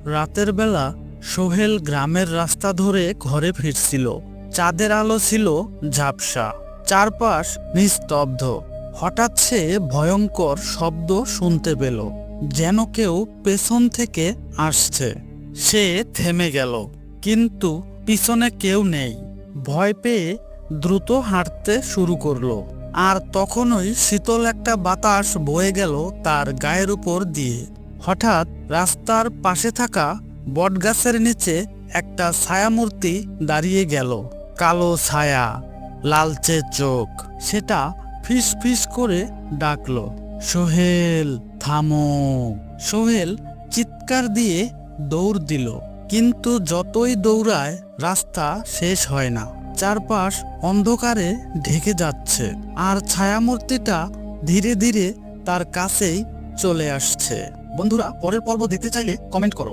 রাতের বেলা সোহেল গ্রামের রাস্তা ধরে ঘরে ফিরছিল। চাঁদের আলো ছিল ঝাপসা, চারপাশ নিস্তব্ধ। হঠাৎ সে ভয়ঙ্কর শব্দ শুনতে পেল, যেন কেউ পেছন থেকে আসছে। সে থেমে গেল, কিন্তু পিছনে কেউ নেই। ভয় পেয়ে দ্রুত হাঁটতে শুরু করলো। আর তখনই শীতল একটা বাতাস বয়ে গেল তার গায়ের উপর দিয়ে। হঠাৎ রাস্তার পাশে থাকা বটগাছের নিচে একটা ছায়ামূর্তি দাঁড়িয়ে গেল। কালো ছায়া, লালচে চোখ। সেটা ফিস ফিস করে ডাকলো, সোহেল থামো। সোহেল চিৎকার দিয়ে দৌড় দিল, কিন্তু যতই দৌড়ায় রাস্তা শেষ হয় না। চারপাশ অন্ধকারে ঢেকে যাচ্ছে, আর ছায়ামূর্তিটা ধীরে ধীরে তার কাছেই চলে আসছে। বন্ধুরা, পরের পর্ব দেখতে চাইলে কমেন্ট করো।